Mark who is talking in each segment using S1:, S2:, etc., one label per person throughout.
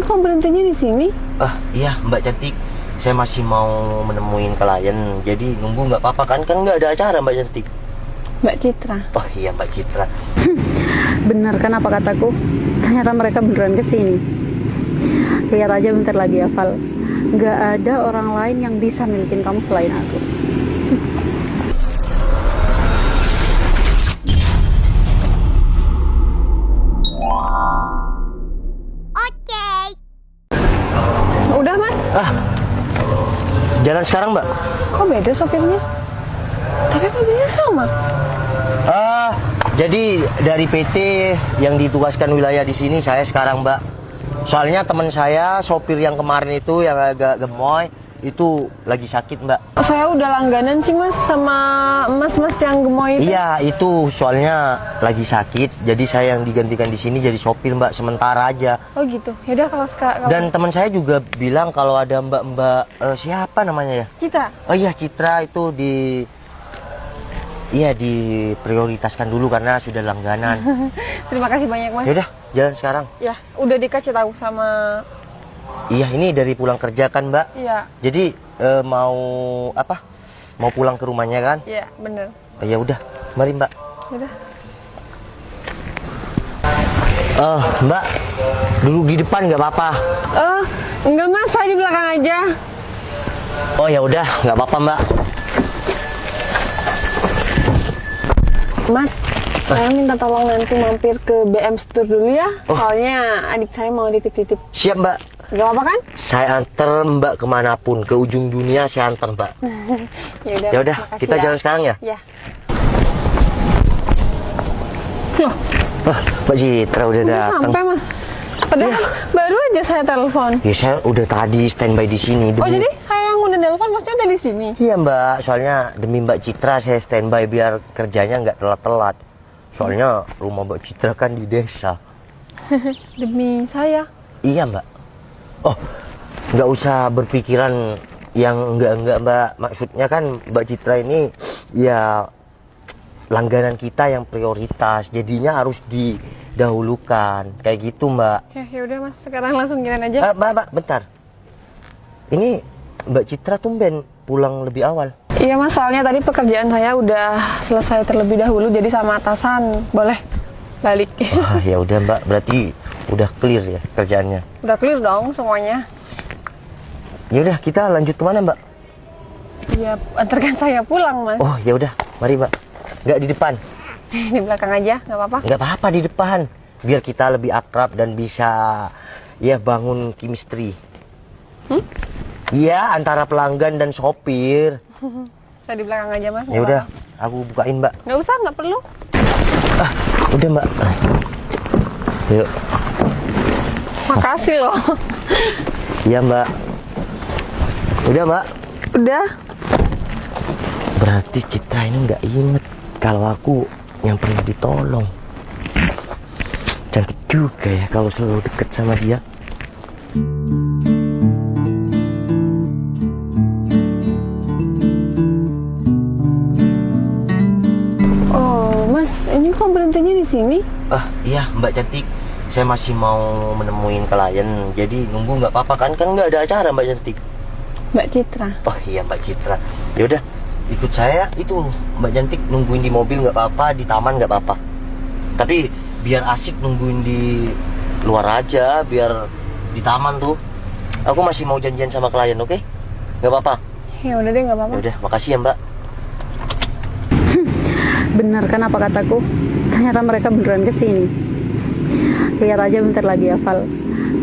S1: kok berhentinya di sini?
S2: Iya Mbak Cantik, saya masih mau menemuin klien. Jadi nunggu nggak apa-apa kan? Kan nggak ada acara Mbak Cantik.
S1: Mbak Citra.
S2: Oh iya Mbak Citra.
S3: Bener kan apa kataku? Ternyata mereka beneran kesini. Lihat aja bentar lagi ya, Val. Nggak ada orang lain yang bisa milikin kamu selain aku.
S1: Udah mas.
S2: Jalan sekarang Mbak.
S1: Kok beda sopirnya? Tapi mobilnya sama.
S2: Jadi dari PT yang ditugaskan wilayah di sini saya sekarang Mbak. Soalnya teman saya sopir yang kemarin itu yang agak gemoy itu lagi sakit Mbak.
S1: Saya udah langganan sih mas sama mas-mas yang gemoy itu.
S2: Iya itu soalnya lagi sakit. Jadi saya yang digantikan di sini jadi sopir Mbak sementara aja.
S1: Oh gitu. Yaudah kalau sekarang.
S2: Dan teman saya juga bilang kalau ada Mbak siapa namanya ya?
S1: Citra.
S2: Oh iya Citra itu diprioritaskan dulu karena sudah langganan.
S1: Terima kasih banyak mas.
S2: Yaudah jalan sekarang.
S1: Ya udah dikasih tahu sama.
S2: Iya ini dari pulang kerja kan Mbak.
S1: Iya.
S2: Jadi mau apa? Mau pulang ke rumahnya kan?
S1: Iya bener.
S2: Ya udah, mari Mbak.
S1: Udah.
S2: Mbak, duduk di depan nggak apa-apa.
S1: Enggak mas, saya di belakang aja.
S2: Oh ya udah, nggak apa-apa Mbak.
S1: Mas, saya minta tolong nanti mampir ke BM Store dulu ya. Soalnya adik saya mau titip-titip.
S2: Siap Mbak.
S1: Gak apa-apa kan?
S2: Saya antar Mbak kemanapun, ke ujung dunia saya antar Mbak. Ya udah, kita jalan sekarang ya.
S1: Ya.
S2: Mbak Citra udah datang.
S1: Sampai mas. Padahal baru aja saya telepon.
S2: Ya saya udah tadi standby di sini.
S1: Oh jadi saya yang udah telepon maksudnya udah di sini?
S2: Iya Mbak, soalnya demi Mbak Citra saya standby biar kerjanya nggak telat-telat. Soalnya rumah Mbak Citra kan di desa.
S1: Demi saya?
S2: Iya Mbak. Oh, nggak usah berpikiran yang enggak Mbak. Maksudnya kan Mbak Citra ini ya langganan kita yang prioritas. Jadinya harus didahulukan. Kayak gitu Mbak.
S1: Ya udah mas, sekarang langsung giliran aja.
S2: Mbak, bentar. Ini Mbak Citra tumben pulang lebih awal.
S1: Iya mas, soalnya tadi pekerjaan saya udah selesai terlebih dahulu, jadi sama atasan boleh balik.
S2: Ya udah Mbak, berarti udah clear ya kerjaannya.
S1: Udah clear dong semuanya.
S2: Ya udah kita lanjut kemana Mbak?
S1: Iya, antarkan saya pulang mas.
S2: Oh ya udah, mari Mbak. Nggak di depan.
S1: Di belakang aja, nggak apa-apa.
S2: Nggak apa-apa di depan, biar kita lebih akrab dan bisa ya bangun chemistry. Iya antara pelanggan dan sopir.
S1: Saya di belakang aja mas.
S2: Ya udah, aku bukain Mbak.
S1: Nggak usah, nggak perlu.
S2: Udah Mbak. Yuk.
S1: Makasih loh.
S2: Iya Mbak. Udah Mbak.
S1: Udah.
S2: Berarti Citra ini nggak inget kalau aku yang pernah ditolong. Cantik juga ya kalau selalu deket sama dia.
S1: Oh mas, ini kok berhentinya di sini?
S2: Iya Mbak Cantik, saya masih mau menemuin klien. Jadi nunggu nggak apa-apa kan? Kan nggak ada acara Mbak Cantik.
S1: Mbak Citra.
S2: Oh iya Mbak Citra. Yaudah, ikut saya itu Mbak Cantik nungguin di mobil nggak apa-apa, di taman nggak apa-apa. Tapi biar asik nungguin di luar aja, biar di taman tuh. Aku masih mau janjian sama klien, oke? Nggak apa-apa.
S1: Ya udah deh, nggak apa-apa.
S2: Yaudah, makasih ya Mbak.
S3: Bener kan apa kataku? Ternyata mereka beneran kesini. Lihat aja bentar lagi ya, Val.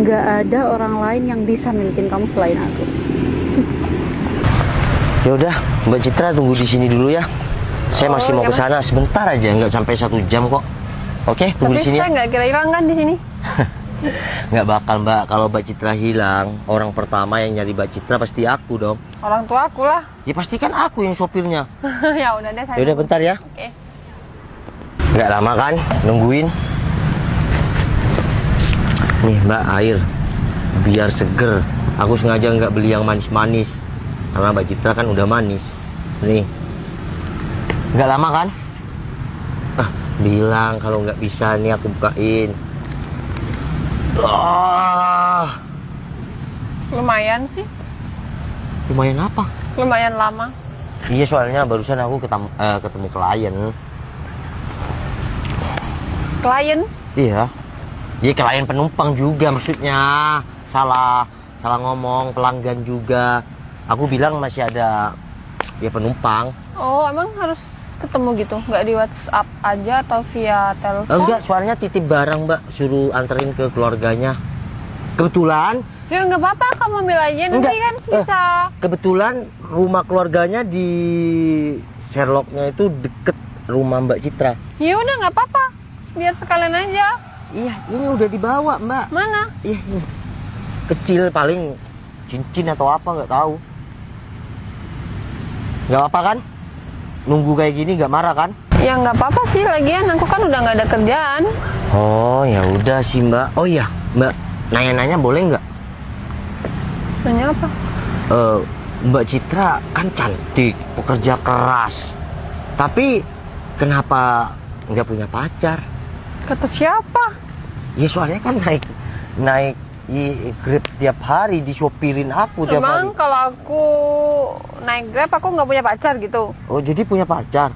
S3: Nggak ada orang lain yang bisa milikin kamu selain aku.
S2: Ya udah, Mbak Citra tunggu di sini dulu ya. Saya masih mau ke sana sebentar aja, nggak sampai 1 jam kok. Oke, tunggu di sini.
S1: Tapi saya nggak kira hilang kan di sini.
S2: Nggak bakal Mbak, kalau Mbak Citra hilang, orang pertama yang nyari Mbak Citra pasti aku dong.
S1: Orang tua aku lah.
S2: Ya pasti kan aku yang sopirnya.
S1: Ya udah deh saya.
S2: Ya udah bentar ya.
S1: Oke.
S2: Nggak lama kan, nungguin. Nih Mbak, air. Biar seger. Aku sengaja nggak beli yang manis-manis. Karena Mbak Citra kan udah manis. Nih. Nggak lama kan? Bilang kalau nggak bisa nih aku bukain.
S1: Lumayan sih,
S2: Lumayan apa?
S1: lumayan lama.
S2: Iya, soalnya barusan aku ketemu klien.
S1: Klien?
S2: Iya. Iya, klien penumpang juga maksudnya. Salah ngomong, pelanggan juga. Aku bilang masih ada ya penumpang.
S1: Oh, emang harus ketemu gitu? Nggak di WhatsApp aja atau via telepon?
S2: Enggak, soalnya titip barang, Mbak. Suruh anterin ke keluarganya. Kebetulan
S1: Ya nggak apa-apa, kamu ambil aja nanti
S2: Enggak,
S1: kan bisa.
S2: kebetulan rumah keluarganya di Sherlocknya itu deket rumah Mbak Citra.
S1: Ya udah nggak apa-apa, biar sekalian aja.
S2: Iya, ini udah dibawa, Mbak.
S1: Mana?
S2: Iya, ini. Kecil paling cincin atau apa nggak tahu. Nggak apa kan? Nunggu kayak gini nggak marah kan?
S1: Ya nggak apa-apa sih, lagian aku kan udah nggak ada kerjaan.
S2: Oh ya udah sih Mbak. Oh iya Mbak, nanya-nanya boleh nggak?
S1: Nanya apa?
S2: Mbak Citra kan cantik, pekerja keras. Tapi kenapa nggak punya pacar?
S1: Kata siapa?
S2: Ya soalnya kan naik Grab tiap hari, disupirin aku tiap hari.
S1: Emang kalau aku naik Grab aku nggak punya pacar gitu?
S2: Oh jadi punya pacar?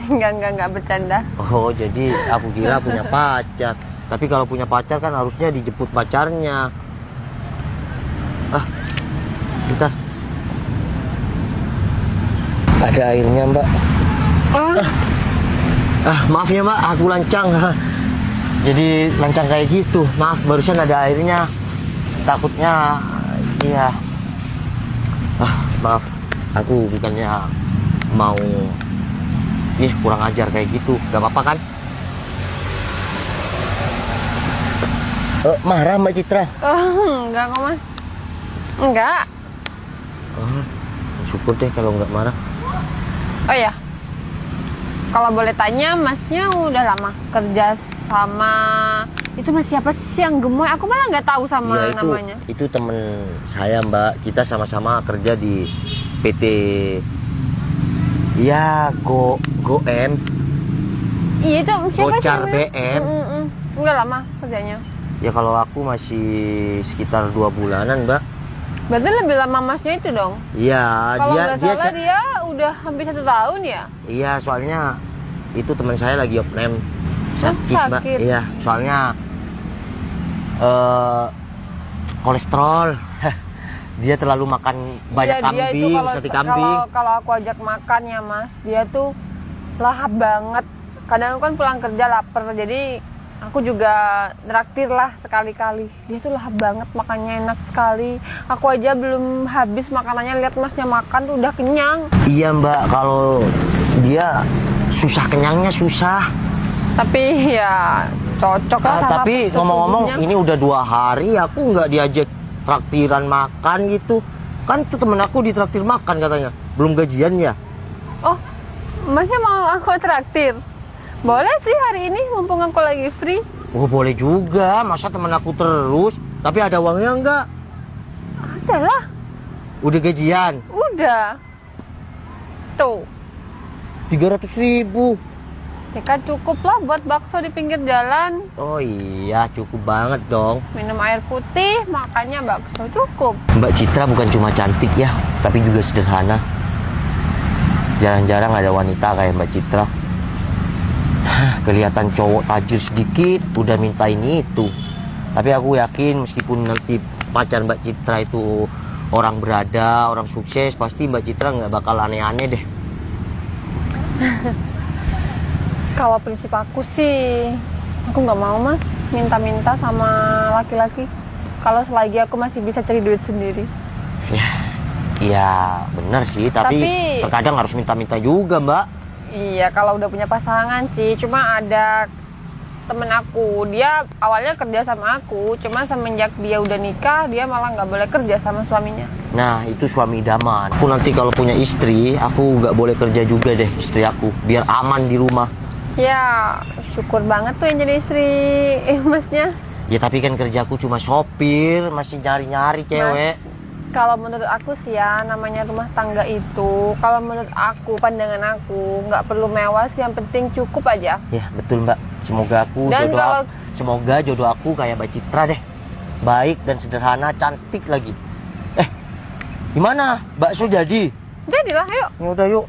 S1: Nggak bercanda.
S2: Oh jadi aku kira punya pacar. Tapi kalau punya pacar kan harusnya dijemput pacarnya. Bentar. Ada airnya Mbak. Maaf ya Mbak, aku lancang. Jadi lancang kayak gitu. Maaf, barusan ada airnya. Takutnya, iya. Maaf, aku bukannya mau kurang ajar kayak gitu. Gak apa-apa kan? Marah Mbak Citra?
S1: Enggak kok mas. Enggak.
S2: Syukur deh kalau nggak marah.
S1: Oh ya, kalau boleh tanya, masnya udah lama kerja sama itu mas siapa sih yang gemoy? Aku malah nggak tahu sama
S2: Ya,
S1: namanya.
S2: itu temen saya Mbak. Kita sama-sama kerja di PT. Ya GoM.
S1: Iya itu siapa sih?
S2: Gocar
S1: namanya?
S2: BM.
S1: Udah lama kerjanya.
S2: Ya kalau aku masih sekitar 2 bulanan Mbak.
S1: Berarti lebih lama masnya itu dong.
S2: Iya,
S1: Kalau nggak salah dia udah hampir 1 tahun ya.
S2: Iya, soalnya itu teman saya lagi opname sakit Mbak.
S1: sakit.
S2: Iya, soalnya kolesterol. Dia terlalu makan banyak
S1: Iya, dia itu
S2: kambing,
S1: kalau
S2: sate kambing.
S1: kalau aku ajak makan ya mas, dia tuh lahap banget. Kadang kan pulang kerja lapar, jadi aku juga traktir lah sekali-kali. Dia tuh lahap banget, makannya enak sekali. Aku aja belum habis makanannya, lihat masnya makan tuh udah kenyang.
S2: Iya Mbak, kalau dia susah kenyangnya susah.
S1: Tapi ya cocok lah sama
S2: Tapi
S1: postur
S2: ngomong-ngomong,
S1: tubuhnya.
S2: ini udah 2 hari aku nggak diajak traktiran makan gitu. Kan tuh temen aku ditraktir makan katanya. Belum gajian ya?
S1: Oh, masnya mau aku traktir? Boleh sih hari ini, mumpung aku lagi free.
S2: Oh boleh juga, masa temen aku terus. Tapi ada uangnya nggak?
S1: Ada lah,
S2: Udah gajian?
S1: udah. Tuh,
S2: 300.000.
S1: ya kan cukup lah buat bakso di pinggir jalan.
S2: Oh iya, cukup banget dong.
S1: Minum air putih, makannya bakso, cukup.
S2: Mbak Citra bukan cuma cantik ya, tapi juga sederhana. Jarang-jarang ada wanita kayak Mbak Citra. Kelihatan cowok tajir sedikit udah minta ini itu. Tapi aku yakin meskipun nanti pacar Mbak Citra itu orang berada, orang sukses, pasti Mbak Citra nggak bakal aneh-aneh deh.
S1: Kalau prinsip aku sih, aku nggak mau mas minta-minta sama laki-laki. Kalau selagi aku masih bisa cari duit sendiri.
S2: Ya bener sih, tapi terkadang harus minta-minta juga Mbak.
S1: Iya, kalau udah punya pasangan sih. Cuma ada temen aku, dia awalnya kerja sama aku, cuma semenjak dia udah nikah, dia malah nggak boleh kerja sama suaminya.
S2: Nah itu suami idaman. Aku nanti kalau punya istri, aku nggak boleh kerja juga deh istri aku, biar aman di rumah.
S1: Ya, syukur banget tuh yang jadi istri masnya.
S2: Ya tapi kan kerjaku cuma sopir, masih nyari-nyari cewek.
S1: Kalau menurut aku sih ya, namanya rumah tangga itu, kalau menurut aku, pandangan aku, nggak perlu mewah sih, yang penting cukup aja.
S2: Ya betul Mbak. Semoga jodoh aku kayak Mbak Citra deh. Baik dan sederhana, cantik lagi. Gimana? Bakso jadi?
S1: Jadilah, ayo.
S2: Ya udah yuk.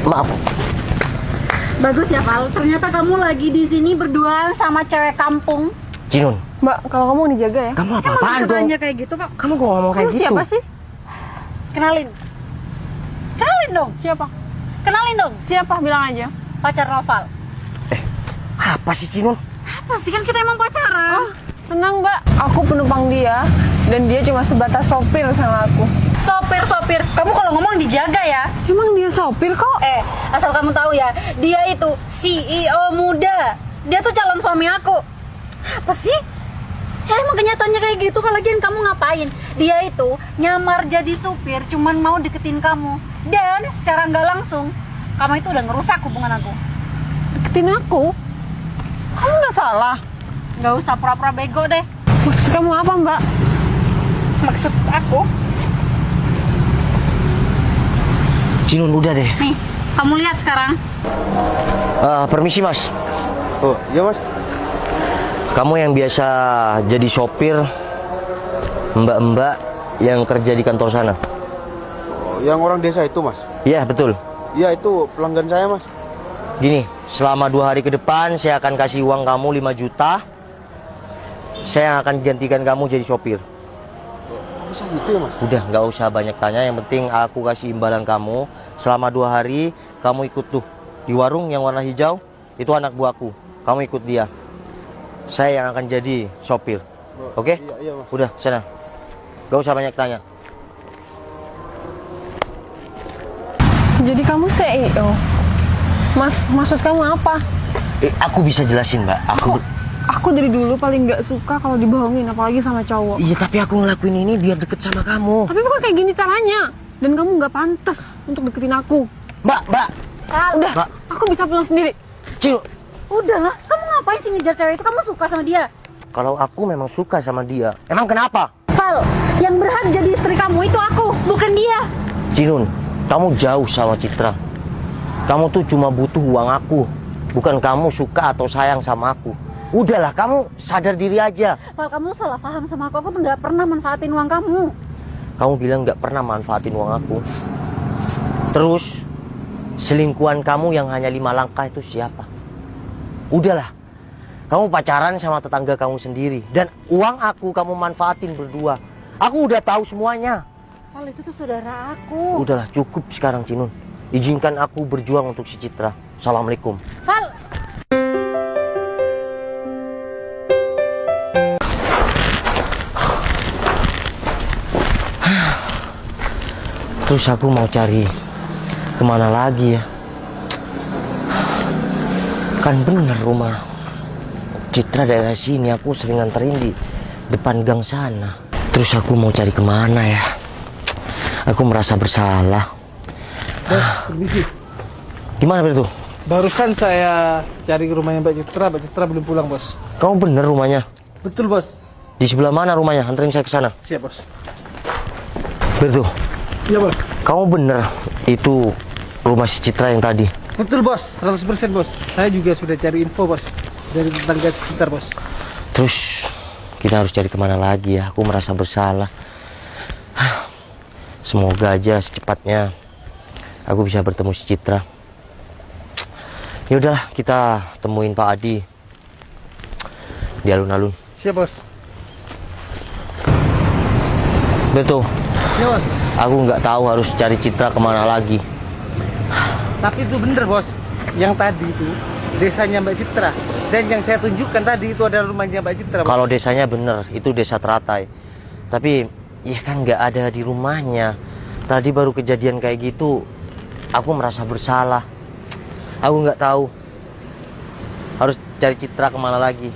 S2: Maaf.
S3: Bagus ya, Val. Ternyata kamu lagi di sini berduaan sama cewek kampung.
S2: Cinun,
S1: Mbak, kalau kamu dijaga ya.
S2: kamu apa-apaan dong?
S3: Tanya kayak gitu kok.
S2: Kamu kok ngomong kayak
S1: Kamu
S2: gitu?
S1: siapa sih?
S3: Kenalin. Kenalin dong.
S1: Siapa?
S3: Kenalin dong.
S1: Siapa? Bilang aja.
S3: Pacar Noval.
S2: Apa sih Cinun?
S3: Apa sih, kan kita emang pacaran.
S1: Oh, tenang Mbak. Aku penumpang dia. Dan dia cuma sebatas sopir sama aku.
S3: Sopir. Kamu kalau ngomong dijaga ya.
S1: Emang dia sopir kok?
S3: Asal kamu tahu ya, dia itu CEO muda. Dia tuh calon suami aku. Apa sih? Ya emang kenyataannya kayak gitu. Kalau lagian kamu ngapain? Dia itu nyamar jadi supir, cuman mau deketin kamu. Dan secara nggak langsung, kamu itu udah ngerusak hubungan aku.
S1: Deketin aku? Kamu nggak salah.
S3: Nggak usah pura-pura bego deh.
S1: Maksud kamu apa Mbak?
S3: Maksud aku,
S2: Cinun udah deh.
S3: nih, kamu lihat sekarang.
S2: Permisi Mas.
S4: Oh, iya Mas.
S2: Kamu yang biasa jadi sopir mbak-mbak yang kerja di kantor sana?
S4: Oh, yang orang desa itu Mas.
S2: Iya betul.
S4: Iya, itu pelanggan saya Mas.
S2: Gini, selama 2 hari ke depan saya akan kasih uang kamu 5 juta. Saya akan gantikan kamu jadi sopir.
S4: Bisa gitu ya Mas?
S2: Udah, nggak usah banyak tanya. Yang penting aku kasih imbalan kamu. Selama 2 hari kamu ikut tuh di warung yang warna hijau. Itu anak buahku. Kamu ikut dia. Saya yang akan jadi sopir. Oke?
S4: Iya Mas.
S2: Udah, sana. Gak usah banyak tanya.
S1: Jadi kamu CEO. Mas, maksud kamu apa?
S2: Aku bisa jelasin, Mbak.
S1: Aku dari dulu paling nggak suka kalau dibohongin, apalagi sama cowok.
S2: Iya, tapi aku ngelakuin ini biar deket sama kamu.
S1: Tapi bukan kayak gini caranya. Dan kamu nggak pantas untuk deketin aku.
S2: Mbak.
S1: Udah,
S2: Mbak.
S1: aku bisa pulang sendiri.
S2: Cil,
S3: Udahlah, kamu ngapain sih ngejar cewek itu? Kamu suka sama dia?
S2: kalau aku memang suka sama dia. Emang kenapa?
S3: Val, yang berhak jadi istri kamu itu aku, bukan dia.
S2: Cinun, kamu jauh sama Citra. Kamu tuh cuma butuh uang aku. Bukan kamu suka atau sayang sama aku. Udahlah, kamu sadar diri aja.
S3: Val, kamu salah paham sama aku tuh nggak pernah manfaatin uang kamu.
S2: Kamu bilang nggak pernah manfaatin uang aku. Terus, selingkuhan kamu yang hanya 5 langkah itu siapa? Udahlah, kamu pacaran sama tetangga kamu sendiri. Dan uang aku kamu manfaatin berdua. Aku udah tahu semuanya.
S3: Val, itu tuh saudara aku.
S2: Udahlah, cukup sekarang Cinun. Izinkan aku berjuang untuk si Citra. Assalamualaikum.
S3: Val,
S2: Terus aku mau cari kemana lagi ya? Kan bener rumah Citra daerah sini. Aku sering nganterin di depan gang sana. Terus aku mau cari kemana ya? Aku merasa bersalah.
S5: Bos, permisi.
S2: Gimana itu?
S5: Barusan saya cari ke rumahnya Mbak Citra belum pulang, Bos.
S2: Kamu bener rumahnya?
S5: Betul, Bos.
S2: Di sebelah mana rumahnya? Anterin saya ke sana.
S5: Siap, Bos.
S2: Betul.
S5: Iya, Bos.
S2: Kamu bener itu rumah si Citra yang tadi?
S5: Betul, Bos. 100%, Bos. Saya juga sudah cari info, Bos. Dari tetangga sekitar, Bos.
S2: Terus kita harus cari kemana lagi ya? Aku merasa bersalah. Semoga aja secepatnya aku bisa bertemu si Citra. Ya udahlah, kita temuin Pak Adi di alun-alun.
S5: Siap, Bos.
S2: Betul.
S5: Iya, Bos.
S2: Aku nggak tahu harus cari Citra kemana lagi.
S5: Tapi itu bener, Bos. Yang tadi itu desanya Mbak Citra. Dan yang saya tunjukkan tadi itu adalah rumahnya Mbak Citra, Bos.
S2: Kalau desanya bener, itu desa Teratai. Tapi ya kan nggak ada di rumahnya. Tadi baru kejadian kayak gitu. Aku merasa bersalah. Aku nggak tahu harus cari Citra kemana lagi.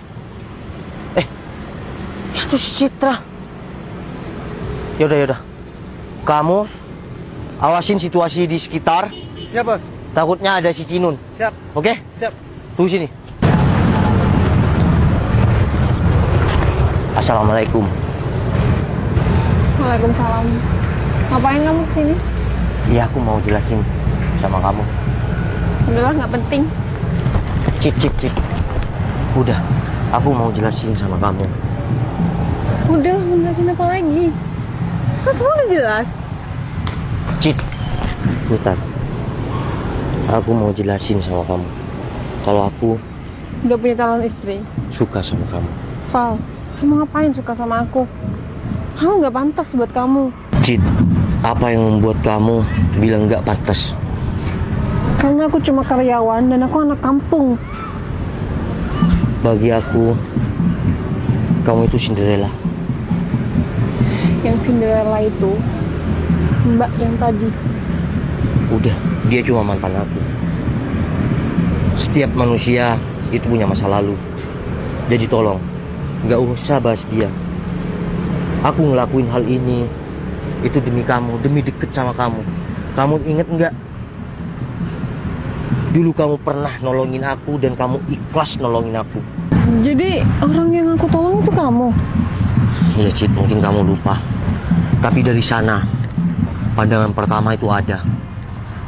S2: Itu si Citra. Yaudah. Kamu awasin situasi di sekitar.
S5: Siap, Bos.
S2: Takutnya ada si Cinun.
S5: Siap.
S2: Oke?
S5: Siap.
S2: Tunggu sini. Assalamualaikum.
S1: Waalaikumsalam. Ngapain kamu kesini?
S2: Iya, aku mau jelasin sama kamu.
S1: Udahlah, nggak penting.
S2: Cip. Udah, aku mau jelasin sama kamu.
S1: Udah, mau jelasin apa lagi? Kan semua udah jelas.
S2: Cid, bentar. Aku mau jelasin sama kamu. Kalau aku
S1: Udah punya calon istri.
S2: suka sama kamu.
S1: Val, kamu ngapain suka sama aku? Aku nggak pantas buat kamu.
S2: Cid, apa yang membuat kamu bilang nggak pantas?
S1: Karena aku cuma karyawan dan aku anak kampung.
S2: Bagi aku, kamu itu Cinderella.
S1: Yang Cinderella itu Mbak yang tadi.
S2: Udah, dia cuma mantan aku. Setiap manusia itu punya masa lalu. Jadi tolong, nggak usah bahas dia. Aku ngelakuin hal ini itu demi kamu, demi deket sama kamu. Kamu inget nggak? Dulu kamu pernah nolongin aku dan kamu ikhlas nolongin aku.
S1: Jadi orang yang aku tolong itu kamu.
S2: Iya Cid, mungkin kamu lupa. Tapi dari sana, pandangan pertama itu ada.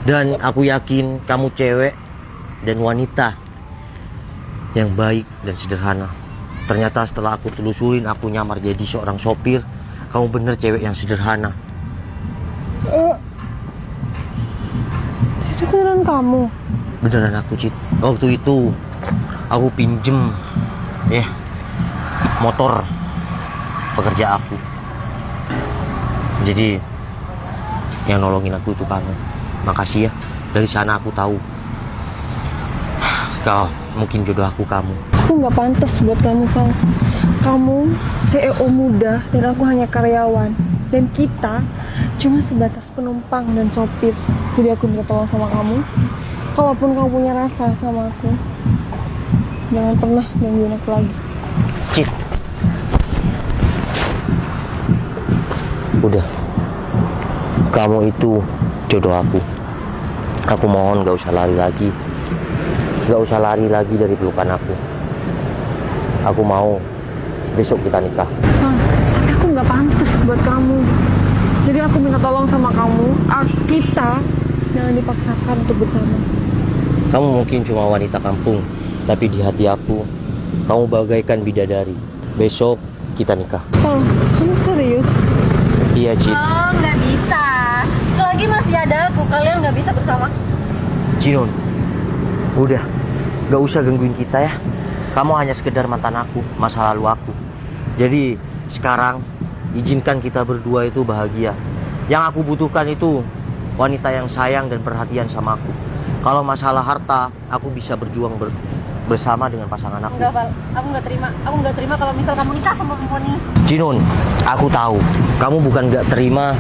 S2: Dan aku yakin kamu cewek dan wanita yang baik dan sederhana. Ternyata setelah aku telusurin, aku nyamar jadi seorang sopir. Kamu bener cewek yang sederhana.
S1: Itu beneran kamu.
S2: Beneran aku Cid. Waktu itu aku pinjem motor pekerja aku. Jadi yang nolongin aku itu kamu. Makasih ya. Dari sana aku tahu kau mungkin jodoh aku kamu.
S1: Aku nggak pantas buat kamu, Val. Kamu CEO muda dan aku hanya karyawan. Dan kita cuma sebatas penumpang dan sopir. Jadi aku minta tolong sama kamu. Kalaupun kamu punya rasa sama aku, jangan pernah gangguin aku lagi.
S2: Cid. Udah. Kamu itu jodoh aku. Aku mohon gak usah lari lagi. Gak usah lari lagi dari pelukan aku. Aku mau besok kita nikah.
S1: Val, tapi aku nggak pantas buat kamu. Jadi aku minta tolong sama kamu. Kita jangan dipaksakan untuk bersama.
S2: Kamu mungkin cuma wanita kampung, tapi di hati aku, kamu bagaikan bidadari. Besok kita nikah.
S1: Val, kamu serius?
S2: Iya Cid.
S3: Oh, nggak bisa. Selagi masih ada aku, kalian nggak bisa bersama.
S2: Cinon, udah, gak usah gangguin kita ya. Kamu hanya sekedar mantan aku, masa lalu aku. Jadi sekarang izinkan kita berdua itu bahagia. Yang aku butuhkan itu wanita yang sayang dan perhatian sama aku. Kalau masalah harta, aku bisa berjuang bersama dengan pasangan aku.
S3: Enggak, Val. Aku nggak terima kalau misal kamu nikah sama perempuan ini.
S2: Cinon, aku tahu kamu bukan gak terima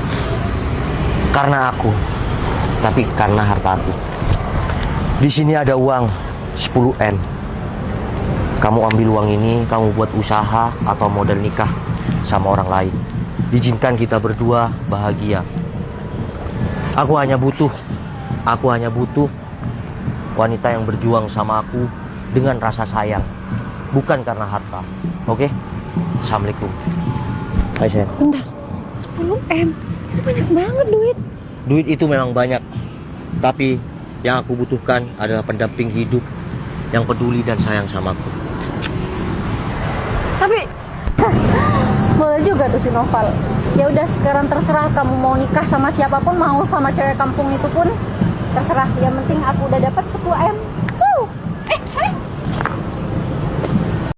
S2: karena aku, tapi karena harta aku. Di sini ada uang 10M. Kamu ambil uang ini, kamu buat usaha atau modal nikah sama orang lain. Izinkan kita berdua bahagia. Aku hanya butuh wanita yang berjuang sama aku dengan rasa sayang, bukan karena harta. Oke? Assalamualaikum. Hai sayang.
S1: Bentar, 10M. Itu banyak banget duit.
S2: Duit itu memang banyak, tapi yang aku butuhkan adalah pendamping hidup yang peduli dan sayang sama aku.
S1: Tapi
S3: Boleh juga tuh si Noval. Ya udah sekarang terserah kamu mau nikah sama siapapun, mau sama cewek kampung itu pun terserah. Yang penting aku udah dapat 10M.